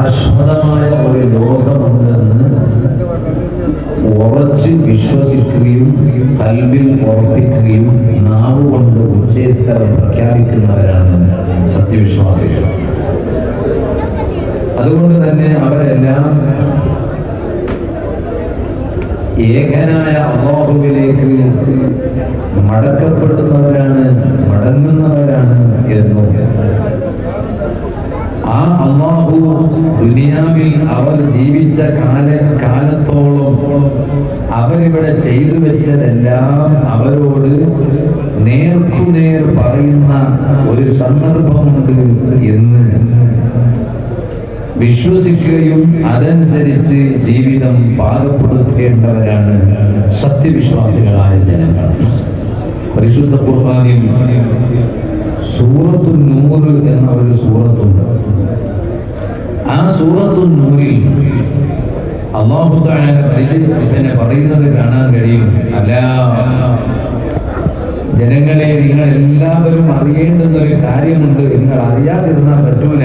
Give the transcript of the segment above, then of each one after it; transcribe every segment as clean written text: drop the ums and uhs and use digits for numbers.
ശാശ്വതമായ ഒരു ലോകമുണ്ടെന്ന് ഉറച്ച് വിശ്വസിക്കുകയും ഖൽബിൽ ഉറപ്പിക്കുകയും നാവുകൊണ്ട് ഉച്ചേസ്തരം പ്രഖ്യാപിക്കുന്നവരാണ് സത്യവിശ്വാസികൾ. അതുകൊണ്ട് തന്നെ അവരെല്ലാം ഏകനായ അല്ലാഹുവിലേക്ക് മടക്കപ്പെടുന്നവരാണ്, മടങ്ങുന്നവരാണ് എന്നും ആ അല്ലാഹു ദുനിയാവിൽ അവർ ജീവിച്ച കാലത്തോളം അവരിവിടെ ചെയ്തു വെച്ചതെല്ലാം അവരോട് നേർക്കുനേർ പറയുന്ന ഒരു സന്ദർഭമുണ്ട് എന്ന് വിശ്വസിക്കുകയും അതനുസരിച്ച് ജീവിതം പാകപ്പെടുത്തേണ്ടവരാണ് സത്യവിശ്വാസികളായ ജനങ്ങൾ. പരിശുദ്ധ ഖുർആനിൽ സൂറത്തുൻ നൂർ എന്ന ഒരു സൂറത്തുണ്ട്. ആ സൂറത്തുൻ നൂറിൽ അല്ലാഹു തആല തന്നെ പറയുന്നത് കാണാൻ കഴിയും. അലാ ജനങ്ങളെ, നിങ്ങൾ എല്ലാവരും അറിയേണ്ടുന്ന ഒരു കാര്യമുണ്ട്. നിങ്ങൾ അറിയാതിരുന്നാൽ പറ്റൂല.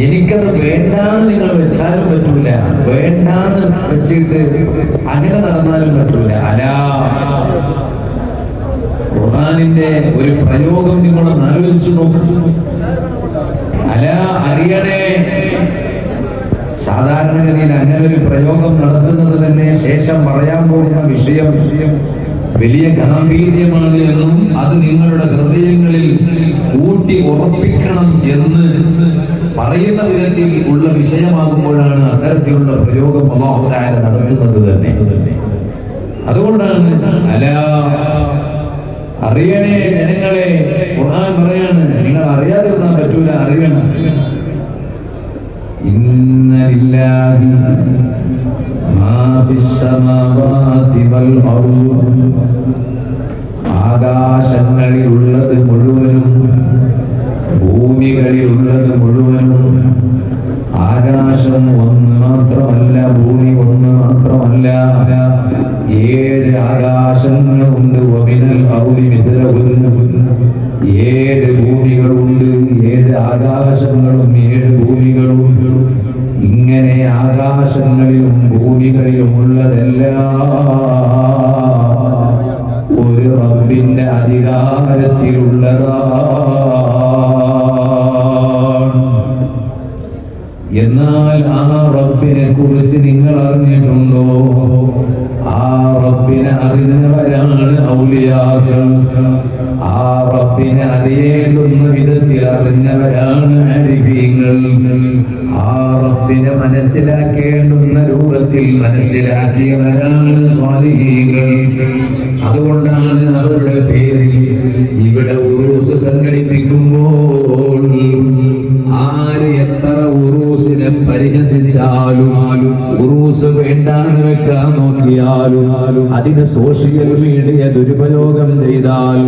എനിക്കത് വേണ്ടാന്ന് നിങ്ങൾ വെച്ചാലും പറ്റൂല, വേണ്ടാന്ന് വെച്ചിട്ട് അങ്ങനെ നടന്നാലും പറ്റൂല. അലാ, ഖുർആനിന്റെ ഒരു പ്രയോഗം നിങ്ങളൊന്ന് ആലോചിച്ചു നോക്കൂ. അലാ, അറിയണേ. സാധാരണഗതിയിൽ അങ്ങനെ ഒരു പ്രയോഗം നടത്തുന്നത് തന്നെ ശേഷം പറയാൻ പോകുന്ന വിഷയം വലിയ ഗാംഭീര്യമാണ് എന്നും അത് നിങ്ങളുടെ ഹൃദയങ്ങളിൽ ഊട്ടി ഉറപ്പിക്കണം എന്ന് പറയുന്ന വിധത്തിൽ ഉള്ള വിഷയമാകുമ്പോഴാണ് അത്തരത്തിലുള്ള പ്രയോഗം അല്ലാഹു തആല നടത്തുന്നത് തന്നെ. അതുകൊണ്ടാണ് അലാ, അറിയണേ ജനങ്ങളെ. ഖുർആൻ പറയാണ്, നിങ്ങൾ അറിയാതിരുന്നാൽ പറ്റൂല, അറിയണം. ഇന്ന ലില്ലാഹി മാ ഫിസ് സമാവാതി വൽ അർദ്. ആകാശങ്ങളിലുള്ളത് മുഴുവനും ഭൂമികളിലുള്ളത് മുഴുവനും. ആകാശം ഒന്ന് മാത്രമല്ല, ഭൂമി ഒന്ന് മാത്രമല്ല, 7 ആകാശങ്ങളുണ്ട്. വമിനൽ അർളി മിസ്ലഹുന്ന, 7 ഭൂമികളുണ്ട്. 7 ആകാശങ്ങളും 7 ഭൂമികളും. ഇങ്ങനെ ആകാശങ്ങളിലും ഭൂമികളിലുമുള്ളതെല്ലാം ഒരു റബ്ബിന്റെ അധികാരത്തിലുള്ളതാ. എന്നാൽ ആ റബ്ബിനെ കുറിച്ച് നിങ്ങൾ അറിഞ്ഞിട്ടുണ്ടോ? ആ റബ്ബിനെ അറിഞ്ഞവരാണ് ഔലിയാക്കൾ. ആ റബ്ബിനെ അറിയേണ്ടുന്ന വിധത്തിൽ അറിഞ്ഞവരാണ് ആരിഫീങ്ങൾ. ആ റബ്ബിനെ മനസ്സിലാക്കേണ്ടുന്ന രൂപത്തിൽ മനസ്സിലാക്കിയവരാണ് സ്വാലിഹീങ്ങൾ. അതുകൊണ്ടാണ് അവരുടെ പേരിൽ ഇവിടെ ഉറൂസ് സംഘടിപ്പിക്കുമ്പോൾ ആര് എത്ര ഉറൂസിനെ പരിഹസിച്ചാലും, ഉറൂസ് വേണ്ടാന്ന് വെക്കാൻ നോക്കിയാലും, അതിന് സോഷ്യൽ മീഡിയ ദുരുപയോഗം ചെയ്താൽ,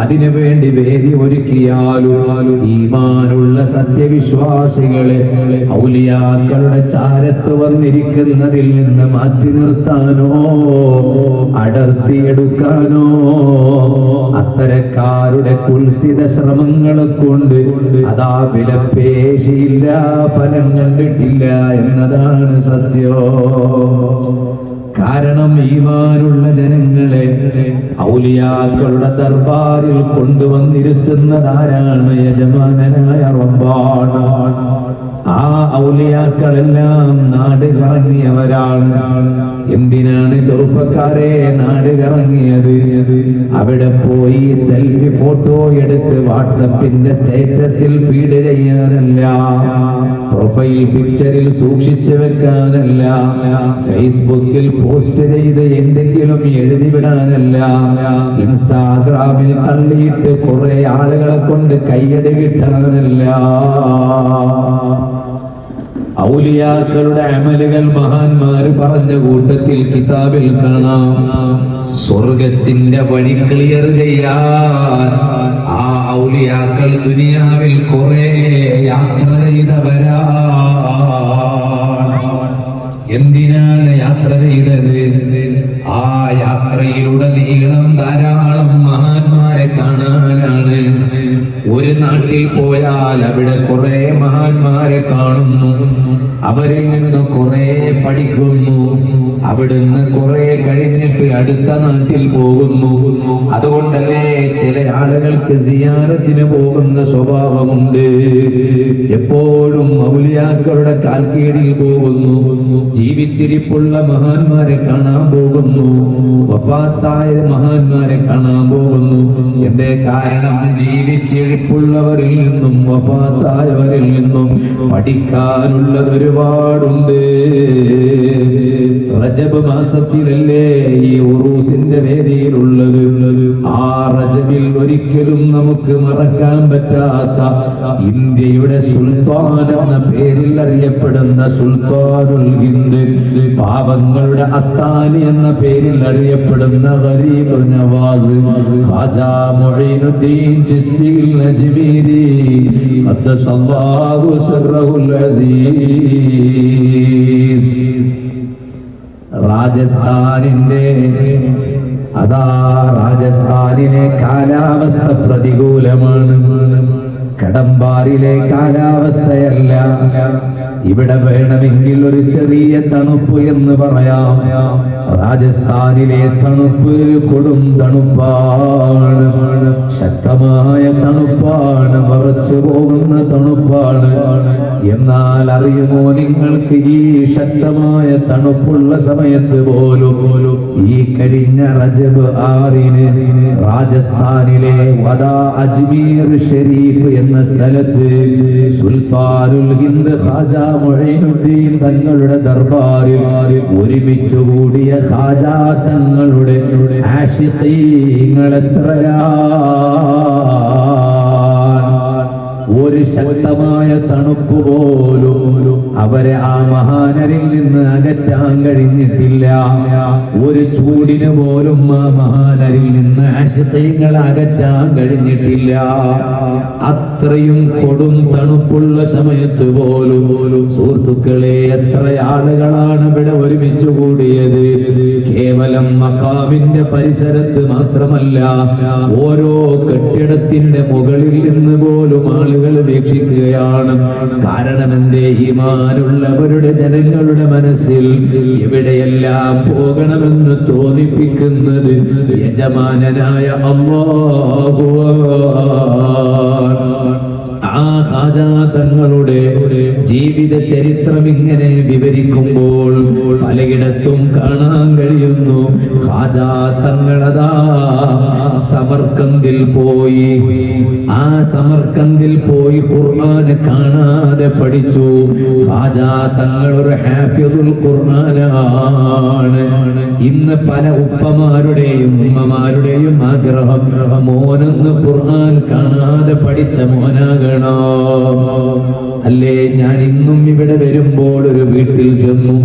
അതിനു വേണ്ടി വേദി ഒരുക്കിയാലും, ഈമാനുള്ള സത്യവിശ്വാസികളെ ഔലിയാക്കളുടെ ചാരത്ത് വന്നിരിക്കുന്നതിൽ നിന്ന് മാറ്റി നിർത്താനോ അടർത്തിയെടുക്കാനോ അത്തരക്കാരുടെ കുൽസിത ശ്രമങ്ങളെ കൊണ്ട് അതാ വിലപേശിയില്ല, ഫലം കണ്ടിട്ടില്ല എന്നതാണ് സത്യം. കാരണം ഈമാനുള്ള ജനങ്ങളെ ഔലിയാക്കളുടെ ദർബാറിൽ കൊണ്ടുവന്നിരുത്തുന്നതാരാണ്? യജമാനനായ റബ്ബാണ്. ആ ഔലിയാക്കളെല്ലാം നാട് കറങ്ങിയവരാണ്. എന്തിനാണ് ചെറുപ്പക്കാരെ നാട് കറങ്ങിയത്? അവിടെ പോയി സെൽഫി ഫോട്ടോ എടുത്ത് വാട്സപ്പിന്റെ സ്റ്റേറ്റസിൽ ഫീഡ് ചെയ്യാനല്ല, പ്രൊഫൈൽ പിക്ചറിൽ സൂക്ഷിച്ചു വെക്കാനല്ല, ഫേസ്ബുക്കിൽ പോസ്റ്റ് ചെയ്ത് എന്തെങ്കിലും എഴുതി വിടാനല്ല, ഇൻസ്റ്റാഗ്രാമിൽ തള്ളിയിട്ട് കുറെ ആളുകളെ കൊണ്ട് കയ്യടി കിട്ടാനല്ല. ഔലിയാക്കളുടെ അമലുകൾ മഹാന്മാര് പറഞ്ഞ കൂട്ടത്തിൽ കിതാബിൽ കാണാം. സ്വർഗത്തിന്റെ വഴി ക്ലിയർ ചെയ്യാൻ ആ ഔലിയാക്കൾ ദുനിയാവിൽ കുറെ യാത്ര ചെയ്തവരാ. എന്തിനാണ് യാത്ര ചെയ്തത്? ആ യാത്രയിലുടനീളം ധാരാളം മഹാന്മാരെ കാണാനാണ്. ഒരു നാട്ടിൽ പോയാൽ അവിടെ കുറെ മഹാന്മാരെ മഹാന്മാരെ കാണുന്നു, അവരിൽ നിന്ന് കുറെ പഠിക്കുന്നു, അവിടുന്ന് കുറെ കഴിഞ്ഞിട്ട് അടുത്ത നാട്ടിൽ പോകുന്നു. അതുകൊണ്ടല്ലേ ചില ആളുകൾക്ക് സിയാറത്തിന് പോകുന്ന സ്വഭാവമുണ്ട്. എപ്പോഴും ഔലിയാക്കളുടെ കാൽക്കീഴിൽ പോകുന്നു, ജീവിച്ചിരിപ്പുള്ള മഹാന്മാരെ കാണാൻ പോകുന്നു, വഫാത്തായ മഹാന്മാരെ കാണാൻ പോകുന്നു. എന്തേ കാരണം? ജീവിച്ചിരിപ്പുള്ളവരിൽ നിന്നും വഫാത്തായവരിൽ നിന്നും പഠിക്കാനുള്ളത് ഒരുപാടുണ്ട്. റജബ് മാസത്തിലല്ലേ ഈ ഉറൂസിന്റെ വേദിയിലുള്ളത്. ആ റജബിൽ ഒരിക്കലും നമുക്ക് മറക്കാൻ പറ്റാത്ത ഇന്ത്യയുടെ സുൽത്താൻ എന്ന പേരിൽ അറിയപ്പെടുന്ന സുൽത്താനുൽ ഹിന്ദ്, പാവങ്ങളുടെ അത്താനി എന്ന പേരിൽ അറിയപ്പെടുന്ന ഗരീബ് നവാസ് ഖാജാ മുഈനുദ്ദീൻ ചിശ്തിൽ നജ്മീരി ഖദ്ദസല്ലാഹു സിർറഹുൽ അസീസ്. രാജസ്ഥാനിന്റെ രാജസ്ഥാനിലെ കാലാവസ്ഥ പ്രതികൂലമാണ്. കടമ്പാറിലെ കാലാവസ്ഥയല്ല. ഇവിടെ വേണമെങ്കിൽ ഒരു ചെറിയ തണുപ്പ് എന്ന് പറയാം. രാജസ്ഥാനിലെ തണുപ്പ് കൊടും തണുപ്പാണ്, ശക്തമായ തണുപ്പാണ്, വറച്ചു പോകുന്ന തണുപ്പാണ്. എന്നാൽ അറിയുമോ നിങ്ങൾക്ക്, ഈ ശക്തമായ തണുപ്പുള്ള സമയത്ത് പോലും ഈ കഴിഞ്ഞ റജബ് 6 രാജസ്ഥാനിലെ വദാ അജ്മീർ ഷരീഫ് എന്ന സ്ഥലത്ത് സുൽത്താനുൽ ഹിന്ദ് ഖാജാ മുഈനുദ്ദീൻ തങ്ങളുടെ ദർബാറിൽ ഒരുമിച്ചു കൂടിയ ഖാജാ തങ്ങളുടെ ആശിഖീങ്ങൾ എത്രയാ. ഒരു ശക്തമായ തണുപ്പ് പോലും അവരെ ആ മഹാനരിൽ നിന്ന് അകറ്റാൻ കഴിഞ്ഞിട്ടില്ല. ഒരു ചൂടിന് പോലും ആ മഹാനരിൽ നിന്ന് ആശിഖീങ്ങൾ അകറ്റാൻ കഴിഞ്ഞിട്ടില്ല. അത്രയും കൊടും തണുപ്പുള്ള സമയത്ത് പോലും സുഹൃത്തുക്കളെ, എത്ര ആളുകളാണ് ഇവിടെ ഒരുമിച്ച് കൂടിയത്. കേവലം മഖാമിന്റെ പരിസരത്ത് മാത്രമല്ല, ഓരോ കെട്ടിടത്തിന്റെ മുകളിൽ നിന്ന് പോലും ആളുകൾ വീക്ഷിക്കുകയാണ്. കാരണം എന്തേ? ഈമാനുള്ളവരുടെ ജനങ്ങളുടെ മനസ്സിൽ എവിടെയെല്ലാം പോകണമെന്ന് തോന്നിപ്പിക്കുന്നത് യജമാനനായ അല്ലാഹു. ആ ഖാജാ തങ്ങളുടെ ജീവിത ചരിത്രം ഇങ്ങനെ വിവരിക്കുമ്പോൾ പലയിടത്തും കാണാൻ കഴിയുന്നു. ഖാജാ തങ്ങളതാ സമർക്കന്ദിൽ പോയി. ആ സമർക്കന്ദിൽ പോയി ഖുർആന് കാണാതെ പഠിച്ചു. ഖാജാ തങ്ങൾ ഒരു ഹാഫിദുൽ ഖുർആനാണ്. ഇന്ന് പല ഉപ്പമാരുടെയും ഉമ്മമാരുടെയും ആഗ്രഹം മോനൊന്ന് ഖുർആൻ കാണാതെ പഠിച്ച മോനാകണം. അല്ലേ? ഞാൻ ഇന്നും ഇവിടെ വരുമ്പോൾ ഒരു വീട്ടിൽ ചെന്നു.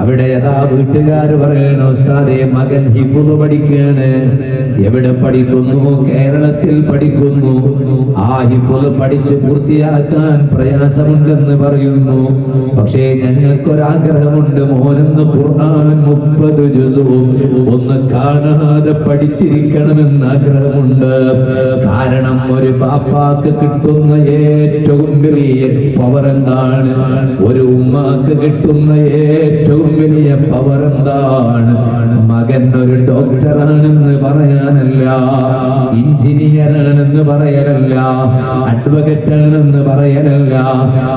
അവിടെ വീട്ടുകാർ പറയണ, ഉസ്താദേ മകൻ ഹിഫ്ള് പഠിക്കാണ്. എവിടെ പഠിക്കുന്നു? കേരളത്തിൽ പഠിക്കുന്നു. ആ ഹിഫ്ള് പഠിച്ച് പൂർത്തിയാക്കാൻ പ്രയാസമുണ്ടെന്ന് പറയുന്നു. പക്ഷേ ഞങ്ങൾക്കൊരാഗ്രഹമുണ്ട്, മോനൊന്ന് ഖുർആൻ 30 ജുസും ഒന്ന് കാണാതെ പഠിച്ചിരിക്കണമെന്ന് ആഗ്രഹമുണ്ട്. കാരണം ഒരു ബാപ്പാക്ക് കിട്ടുന്ന ഏറ്റവും വലിയ പവർ എന്താണ്? ഒരു ഉമ്മാക്ക് കിട്ടുന്ന ഏറ്റവും വലിയ പവർ എന്താണ്? മകൻ ഒരു ഡോക്ടറാണെന്ന് പറയാനല്ല, എഞ്ചിനീയറാണെന്ന് പറയലല്ല, അഡ്വക്കേറ്റ് ആണെന്ന് പറയലല്ല,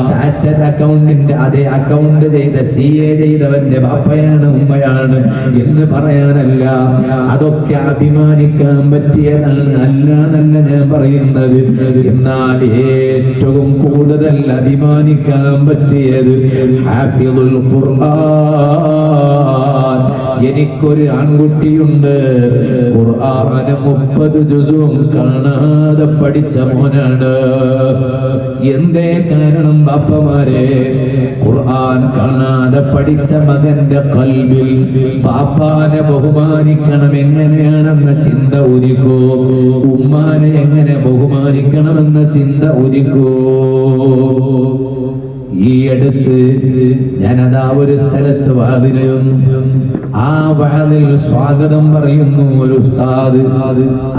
ചാർട്ടേഡ് അക്കൗണ്ടിന്റെ അതേ അക്കൗണ്ട് ചെയ്ത CA ചെയ്തവന്റെ ബാപ്പയാണ് ഉമ്മയാണ് എന്ന് പറയാനല്ല. അതൊക്കെ അഭിമാനിക്കാൻ പറ്റിയതാണ്, അല്ലാന്നല്ല ഞാൻ പറയുന്നത്. എന്നാൽ ഏറ്റവും കൂടുതൽ അഭിമാനിക്കാൻ പറ്റിയത് ഹാഫിദുൽ ഖുർആൻ. എനിക്കൊരു ആൺകുട്ടിയുണ്ട്, ഖുർആന് 30 ജുസും കാണാതെ പഠിച്ച മോനാണ്. എന്തേ കാരണം? ബാപ്പമാരെ, ഖുർആൻ കാണാതെ പഠിച്ച മകന്റെ ഖൽബിൽ ബാപ്പാനെ ബഹുമാനിക്കണം എങ്ങനെയാണെന്ന ചിന്ത ഉദിക്കൂ, ഉമ്മാനെ എങ്ങനെ ബഹുമാനിക്കണമെന്ന ചിന്ത ഉദിക്കൂ. ഈ അടുത്ത് ഞാനതാ ഒരു സ്ഥലത്ത് വാതിലയൊന്നു, ആ വാതിൽ സ്വാഗതം പറയുന്നു ഒരു ഉസ്താദ്.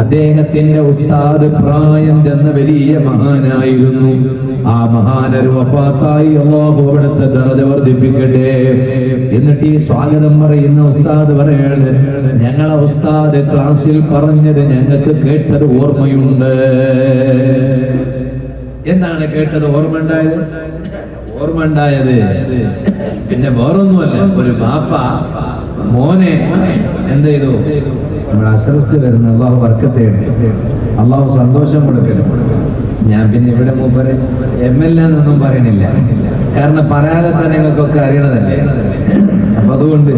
അദ്ദേഹത്തിന്റെ ഉസ്താദ് പ്രായം ചെന്ന വലിയ മഹാനായിരുന്നു. ആ മഹാനൊരു വഫാത്തായി, അല്ലാഹു അവിടുത്തെ ദറജ വർദ്ധിപ്പിക്കട്ടെ. എന്നിട്ട് ഈ സ്വാഗതം പറയുന്ന ഉസ്താദ് പറയാണ്, ഞങ്ങളെ ഉസ്താദ് ക്ലാസ്സിൽ പറഞ്ഞത് ഞങ്ങൾക്ക് കേട്ടത് ഓർമ്മയുണ്ട്. എന്താണ് കേട്ടത്? ഓർമ്മ ഉണ്ടായത് പിന്നെ വേറൊന്നുമല്ല, ഒരു ബാപ്പ മോനെ എന്ത് ചെയ്തു? നമ്മൾ അശ്രമിച്ച് വരുന്ന അള്ളാഹു ബർക്കത്തെ, അള്ളാഹു സന്തോഷം കൊടുക്കണം. ഞാൻ പിന്നെ ഇവിടെ മൂപ്പര് ML എന്നൊന്നും പറയണില്ല, കാരണം പറയാതെ തന്നെ നിങ്ങൾക്കൊക്കെ അറിയണതല്ലേ. അപ്പൊ അതുകൊണ്ട്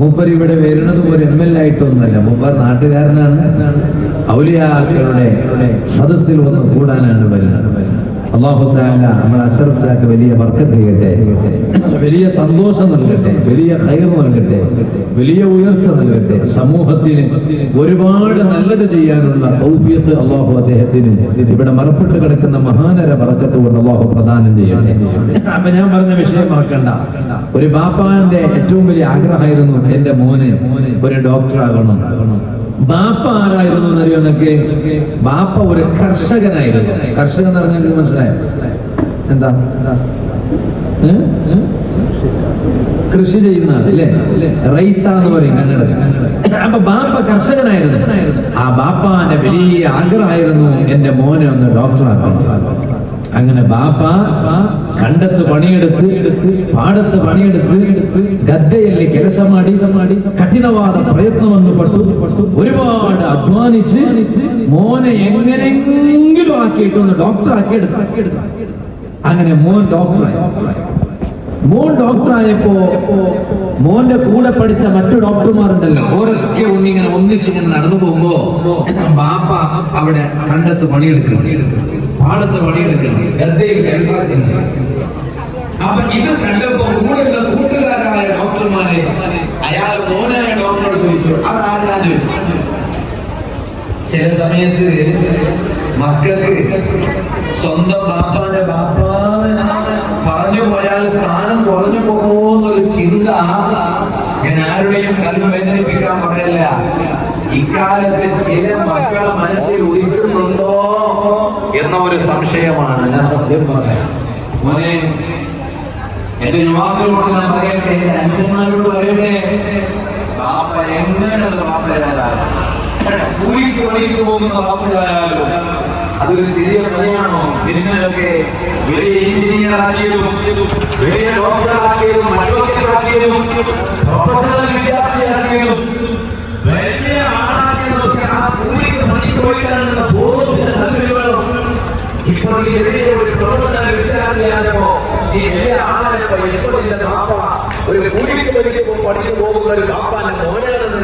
മൂപ്പര് ഇവിടെ വരുന്നത് ഒരു ML ആയിട്ടൊന്നുമല്ല, മൂപ്പർ നാട്ടുകാരനാണ്. ഔലിയാക്കളുടെ സദസ്സിൽ ഒന്ന് കൂടാനാണ് വരുന്നത്. അല്ലാഹു തആല നമ്മൾ അശ്റഫ് ചാക്ക് വലിയ ബർക്കത്ത് ചെയ്യട്ടെ, വലിയ സന്തോഷം നൽകട്ടെ, വലിയ ഖൈർ നൽകട്ടെ, വലിയ ഉയർച്ച നൽകട്ടെ. സമൂഹത്തിന് ഒരുപാട് നല്ലത് ചെയ്യാനുള്ള തൗഫീഖ് അല്ലാഹു അദ്ദേഹത്തിന് ഇവിടെ മറപ്പെട്ട് കിടക്കുന്ന മഹാനര ബർക്കത്ത് കൊണ്ട് അല്ലാഹു പ്രദാനം ചെയ്യട്ടെ. അപ്പൊ ഞാൻ പറഞ്ഞ വിഷയം മറക്കണ്ട. ഒരു ബാപ്പാന്റെ ഏറ്റവും വലിയ ആഗ്രഹമായിരുന്നു എന്റെ മോന് ഒരു ഡോക്ടർ ആകണം. ബാപ്പ ആരായിരുന്നു എന്നറിയോ? എന്നൊക്കെ ബാപ്പ ഒരു കർഷകനായിരുന്നു. കർഷകൻ എന്ന് പറഞ്ഞാൽ മനസ്സിലായോ? എന്താ കൃഷി ചെയ്യുന്ന അല്ലേ? റൈത്ത എന്ന് പറയും കന്നഡത്തിൽ. അപ്പൊ ബാപ്പ കർഷകനായിരുന്നു. ആ ബാപ്പാന്റെ വലിയ ആഗ്രഹമായിരുന്നു എന്റെ മോനെ ഒന്ന് ഡോക്ടറാക്കണം. അങ്ങനെ ബാപ്പ കണ്ടത്ത് പണിയെടുത്ത്, പാടത്ത് പണിയെടുത്ത്, ഗದ್ದಯಲ್ಲಿ ಕೆಲಸ ಮಾಡಿ കഠിനവാദ പ്രയത്നമെന്ന് പട്ടു ഒരുപാട് അധ്വാനിച്ച് മോനെ എങ്ങനെയെങ്കിലും ആക്കിയിട്ടൊന്ന് ഡോക്ടറാക്കി എടുത്ത്. അങ്ങനെ മോൻ ഡോക്ടറായപ്പോ മോന്റെ കൂടെ പഠിച്ച മറ്റു ഡോക്ടർമാരുണ്ടല്ലോ, ഓരൊക്കെ ഒന്നിച്ചിങ്ങനെ നടന്നു പോകുമ്പോ ബാപ്പ അവിടെ കണ്ടത്ത് പണിയെടുക്കണം, പാടത്ത് പണിയെടുക്കണം, ഗദ്ദയിൽ കൈസാക്കുന്നു. അപ്പൊ ഇത് കണ്ടപ്പോ കൂടെയുള്ള കൂട്ടുകാരായ ഡോക്ടർമാരെ അയാൾ മോനായ ഡോക്ടറോട് ചോദിച്ചു, അതാരാന്ന് ചോദിച്ചു. ചില സമയത്ത് മക്കൾക്ക് സ്വന്തം ബാപ്പാന്റെ പറഞ്ഞു പോയാൽ സ്ഥാനം കുറഞ്ഞു പോകുമോന്നൊരു ചിന്ത ഞാൻ ആരുടെയും കൽവ് വേദനിപ്പിക്കാൻ പറയല്ല. ഇക്കാലത്ത് ചില മക്കളെ മനസ്സിൽ ഉദിക്കുന്നുണ്ടോ എന്ന ഒരു സംശയമാണ്. ഞാൻ സത്യം പറയാം മോനെ, എന്റെ യുവാക്കളോട് ഞാൻ പറയട്ടെ, എന്റെ അച്ഛന്മാരോട് പറയട്ടെ, ബാപ്പ എങ്ങനെയുള്ള ബാപ്പയായാലും, കൂലിക്ക് പണിക്ക് പോകുന്ന ബാപ്പയായാലും അതൊരു ചെറിയ പണിയാണോ? നിങ്ങളൊക്കെ വലിയ എഞ്ചിനീയർ ആക്കിയതും, വലിയ ഡോക്ടർ ആക്കിയതും, അഡ്വക്കേറ്റ് പ്രൊഫഷണൽ വിദ്യാർത്ഥിയാക്കിയതും, വലിയ ആളാക്കിയതൊക്കെ ആ കൂലിക്ക് പണിക്ക് പോയിട്ടാണെന്ന ബോധത്തിന് നൽകി വേണം. ഇപ്പോൾ ഈ വലിയ ഒരു പ്രൊഫഷണൽ വിദ്യാർത്ഥിയാകുമ്പോ, ഈ വലിയ ആളായപ്പോ ഇപ്പോൾ ഇതിന്റെ ബാപ്പ ഒരു കൂലിക്ക് പണിക്ക് പോകുന്ന ഒരു ബാപ്പാന്റെ മോനാണെന്ന്